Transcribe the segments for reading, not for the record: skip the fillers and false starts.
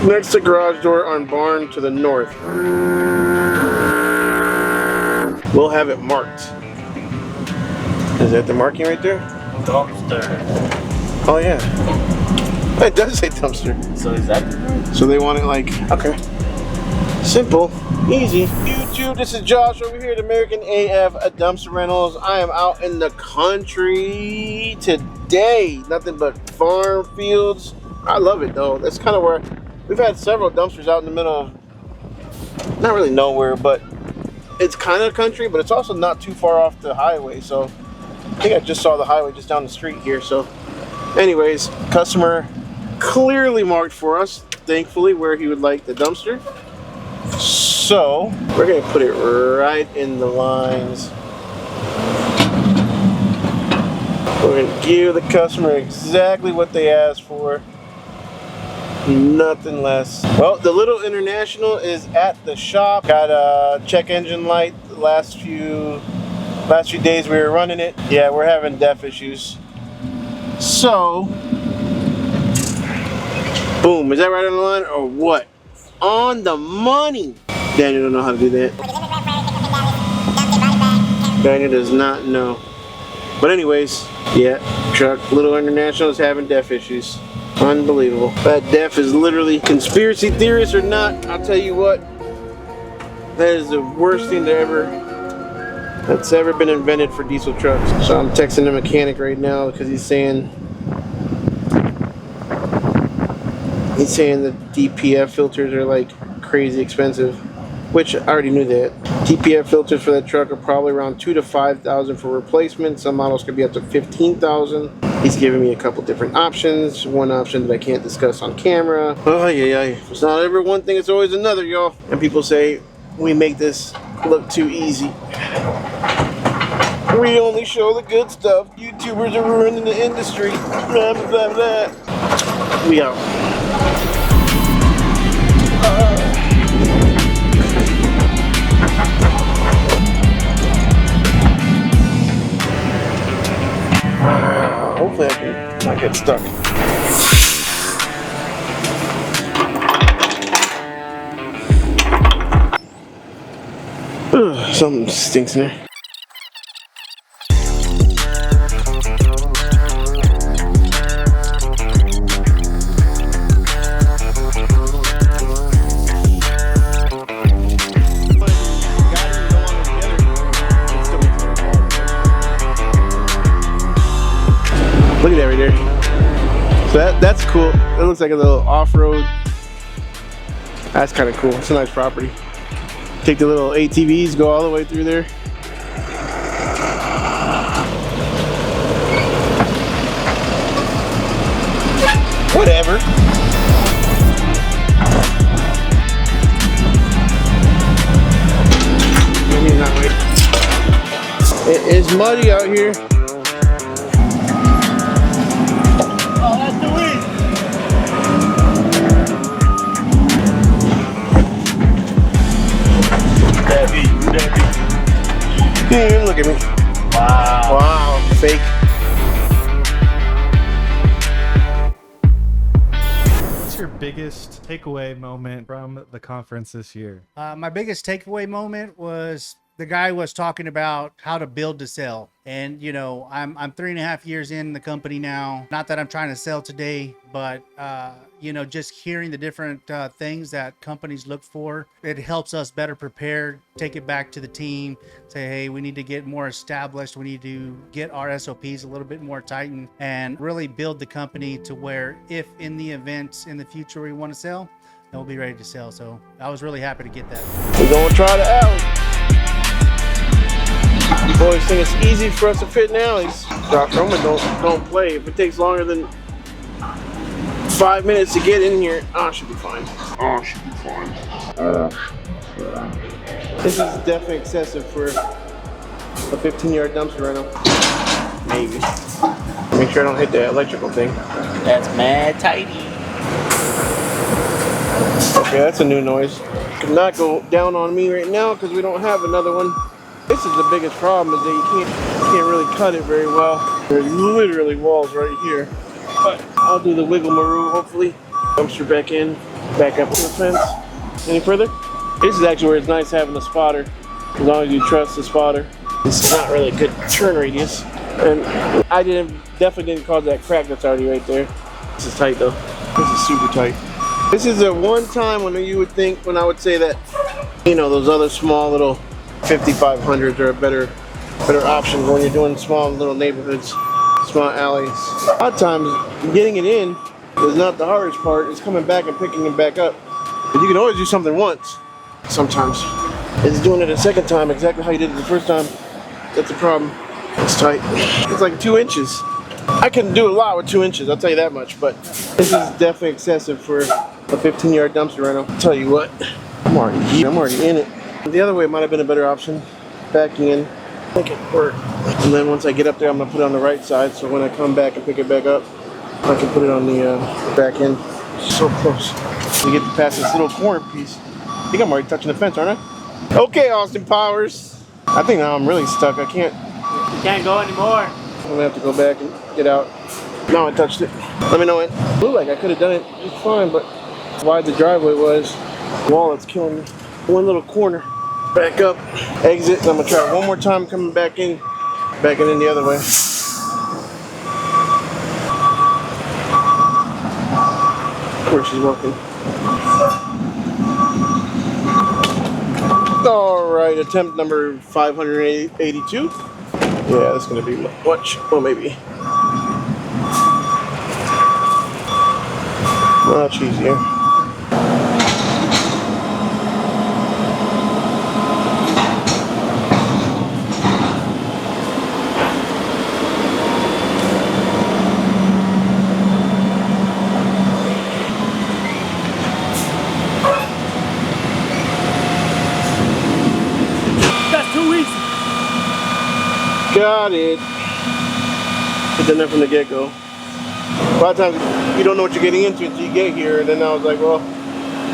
Next to garage door on barn to the north. We'll have it marked. Is that the marking right there? Dumpster. Oh yeah. It does say dumpster. So is that? So they want it like, okay. Simple, easy. YouTube, this is Josh over here at American AF Dumpster Rentals. I am out in the country today. Nothing but farm fields. I love it though. That's kind of where we've had several dumpsters out in the middle of, not really nowhere, but it's kind of country, but it's also not too far off the highway. So I think I just saw the highway just down the street here. So anyways, customer clearly marked for us, thankfully, where he would like the dumpster. So we're gonna put it right in the lines. We're gonna give the customer exactly what they asked for. Nothing less. Well, the little International is at the shop. Got a check engine light. The last few days we were running it. Yeah, we're having def issues. So, boom. Is that right on the line or what? On the money. Daniel don't know how to do that. Daniel does not know. But anyways, yeah, truck, little International is having def issues. Unbelievable. That def is literally, conspiracy theorists or not, I'll tell you what, that is the worst thing that's ever been invented for diesel trucks. So I'm texting the mechanic right now because he's saying the DPF filters are like crazy expensive, which I already knew that. DPF filters for that truck are probably around $2,000 to $5,000 for replacement. Some models could be up to $15,000. He's giving me a couple different options. One option that I can't discuss on camera. Oh yeah, it's not ever one thing, it's always another, y'all. And people say we make this look too easy. We only show the good stuff. YouTubers are ruining the industry. Blah, blah, blah, blah. We out. Hopefully I can not get stuck. Ugh, something stinks in there. Look at that right there. So that's cool. It looks like a little off-road. That's kind of cool. It's a nice property. Take the little ATVs, go all the way through there. Whatever. Maybe not wait. It is muddy out here. Look at me. Wow. Wow. Fake. What's your biggest takeaway moment from the conference this year? My biggest takeaway moment was the guy was talking about how to build to sell. And, you know, I'm 3.5 years in the company now. Not that I'm trying to sell today, but, you know, just hearing the different things that companies look for, it helps us better prepared, take it back to the team, say, hey, we need to get more established. We need to get our SOPs a little bit more tightened and really build the company to where if in the event in the future we want to sell, then we'll be ready to sell. So I was really happy to get that. We're going to try the alley. You boys think it's easy for us to fit in alleys. Doc Roman don't play. If it takes longer than 5 minutes to get in here, it should be fine. Should be fine. This is definitely excessive for a 15-yard dumpster rental. Maybe. Make sure I don't hit the electrical thing. That's mad tighty. Okay, that's a new noise. Could not go down on me right now because we don't have another one. This is the biggest problem, is that you can't really cut it very well. There's literally walls right here. But I'll do the wiggle maroo, hopefully. Dumpster back in. Back up to the fence. Any further? This is actually where it's nice having a spotter. As long as you trust the spotter. This is not really a good turn radius. And I definitely didn't cause that crack that's already right there. This is tight though. This is super tight. This is the one time when you would think, when I would say that, you know, those other small little 5500s are a better option when you're doing small little neighborhoods, small alleys. A lot of times, getting it in is not the hardest part. It's coming back and picking it back up. But you can always do something once. Sometimes it's doing it a second time exactly how you did it the first time. That's the problem. It's tight. It's like 2 inches. I can do a lot with 2 inches, I'll tell you that much, but this is definitely excessive for a 15-yard dumpster rental. I'll tell you what, I'm already in it. The other way might have been a better option, backing in, make it work. And then once I get up there, I'm gonna put it on the right side, so when I come back and pick it back up, I can put it on the back end. So close. We get to pass this little corner piece. I think I'm already touching the fence, aren't I? Okay, Austin Powers. I think now I'm really stuck. I can't. You can't go anymore. I'm gonna have to go back and get out. Now I touched it. Let me know it. Looked like I could have done it just fine, but wide the driveway was, the wall that's killing me. One little corner. Back up, exit, and I'm gonna try it one more time coming back in the other way. Of course she's walking. Alright, attempt number 582. Yeah, that's gonna be much. Well, maybe much easier. That's too easy. Got it. I've done that from the get-go. A lot of times you don't know what you're getting into until you get here, and then I was like, well,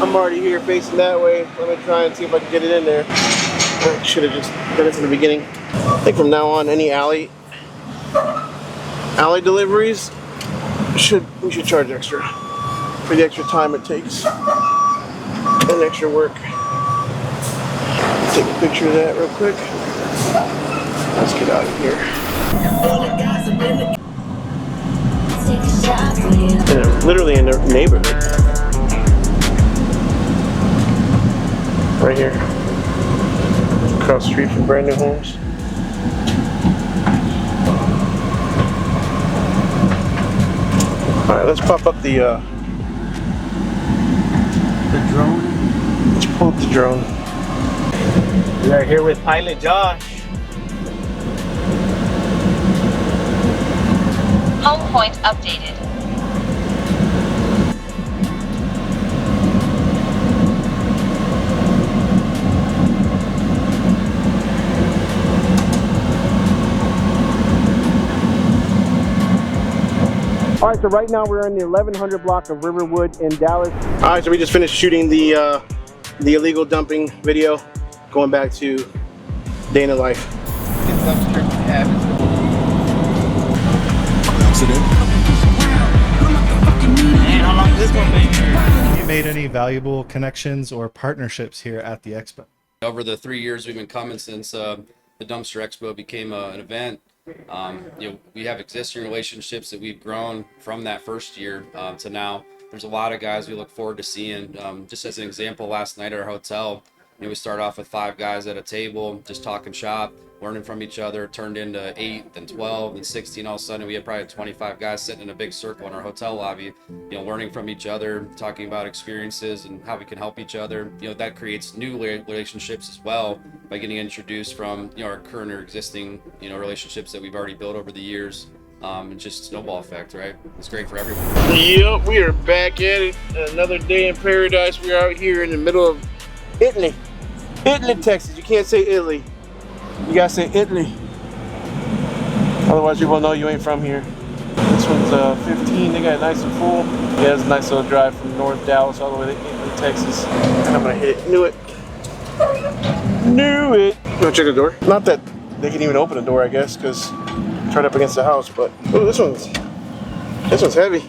I'm already here facing that way. Let me try and see if I can get it in there. I should have just done it from the beginning. I think from now on, any alley deliveries we should charge extra for the extra time it takes and extra work. Take a picture of that real quick. Let's get out of here. And literally in the neighborhood. Right here. Across the street from brand new homes. Alright, let's pop up the drone. Let's pull up the drone. We are here with Pilot Josh. Home point updated. All right, so right now we're in the 1100 block of Riverwood in Dallas. All right, so we just finished shooting the illegal dumping video, going back to day in the life. Man, how long is this one been here? Have you made any valuable connections or partnerships here at the Expo? Over the 3 years we've been coming since the Dumpster Expo became an event, we have existing relationships that we've grown from that first year to now. There's a lot of guys we look forward to seeing. Just as an example, last night at our hotel, we started off with 5 guys at a table, just talking shop, learning from each other, turned into 8, then 12, then 16. All of a sudden, we had probably 25 guys sitting in a big circle in our hotel lobby, learning from each other, talking about experiences and how we can help each other. That creates new relationships as well by getting introduced from, our current or existing, relationships that we've already built over the years. And just snowball effect, right? It's great for everyone. Yep, we are back at it. Another day in paradise. We're out here in the middle of Italy, Texas. You can't say Italy. You gotta say Italy. Otherwise people know you ain't from here. This one's 15. They got it nice and full. Yeah, it's a nice little drive from North Dallas all the way to Italy, Texas. And I'm gonna hit it. Knew it. You wanna check the door? Not that they can even open the door, I guess, because it's right up against the house. But oh, this one's heavy.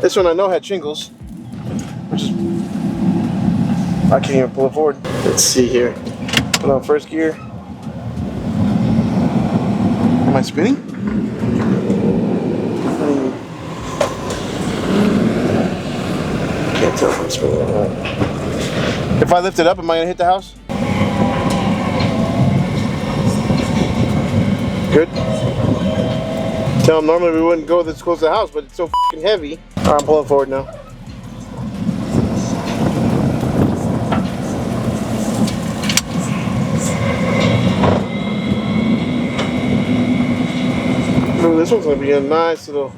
This one I know had shingles, which is I can't even pull it forward. Let's see here. Put on first gear. Am I spinning? Can't tell if I'm spinning or not. If I lift it up, am I gonna hit the house? Good. Tell them normally we wouldn't go this close to the house, but it's so f***ing heavy. All right, I'm pulling forward now. Ooh, this one's gonna be a nice little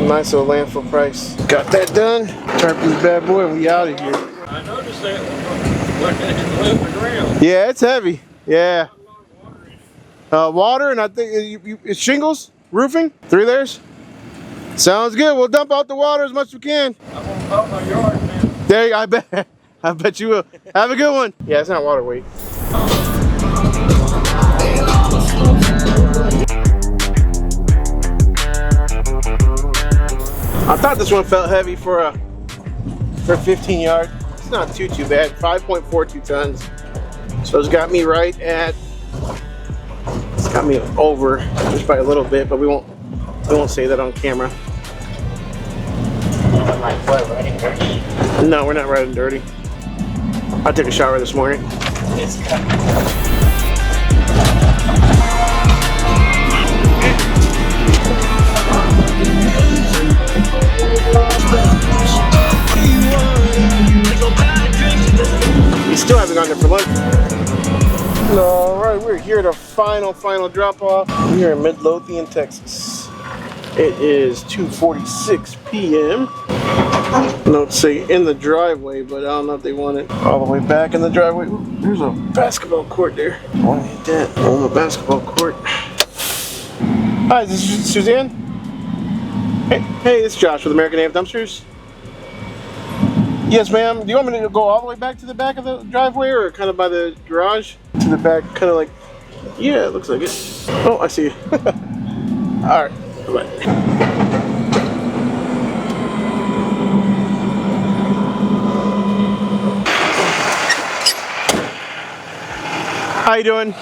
landfill price. Got that done. Tarp this bad boy and we out of here. I noticed that looking at the ground. Yeah, it's heavy. Yeah. Water and I think it's shingles, roofing, 3 layers. Sounds good. We'll dump out the water as much as we can. I'm gonna pump my yard, man. There you go. I bet you will. Have a good one. Yeah, it's not water weight. I thought this one felt heavy for 15 yard. It's not too bad. 5.42 tons. So it's got me right at. It's got me over just by a little bit, but we won't say that on camera. Like what, riding dirty? No, we're not riding dirty. I took a shower this morning. It's We still haven't gone there for lunch. All right, we're here at our final drop off. We are in Midlothian, Texas. It is 2:46 p.m. Notes say in the driveway, but I don't know if they want it all the way back in the driveway. Ooh, there's a basketball court there. I want to hit that. Oh, a basketball court. Hi, is this Suzanne? Hey, it's Josh with American AF Dumpsters. Yes, ma'am. Do you want me to go all the way back to the back of the driveway or kind of by the garage? To the back, kind of like, yeah, it looks like it. Oh, I see you. All right, bye-bye. How you doing?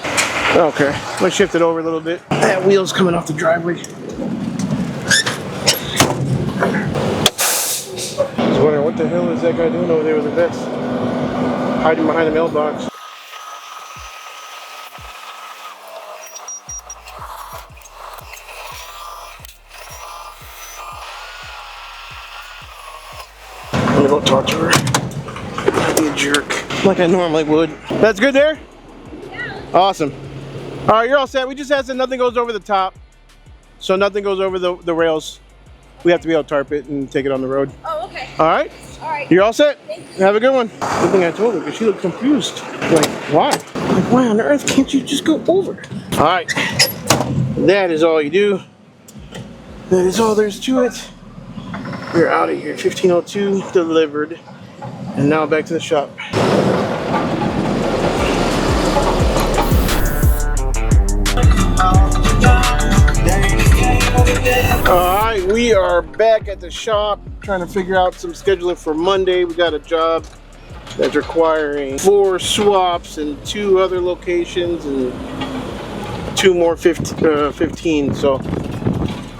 Okay, let's shift it over a little bit. That wheel's coming off the driveway. I was wondering what the hell is that guy doing over there with the vest? Hiding behind the mailbox. I'm gonna go talk to her. I'd be a jerk, like I normally would. That's good there? Yeah. Awesome. All right, you're all set. We just asked that nothing goes over the top. So nothing goes over the rails. We have to be able to tarp it and take it on the road. Oh, okay. All right? All right. You're all set? Thank you. Have a good one. Good thing I told her because she looked confused. Like, why? Like, why on earth can't you just go over? All right. That is all you do. That is all there's to it. We're out of here. 1502 delivered. And now back to the shop. Alright, we are back at the shop trying to figure out some scheduling for Monday. We got a job that's requiring 4 swaps in 2 other locations and 2 more 15. So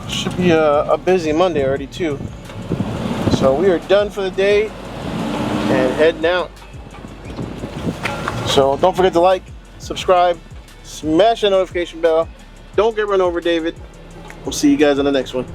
should be a busy Monday already too. So we are done for the day and heading out. So don't forget to like, subscribe, smash that notification bell. Don't get run over, David. We'll see you guys on the next one.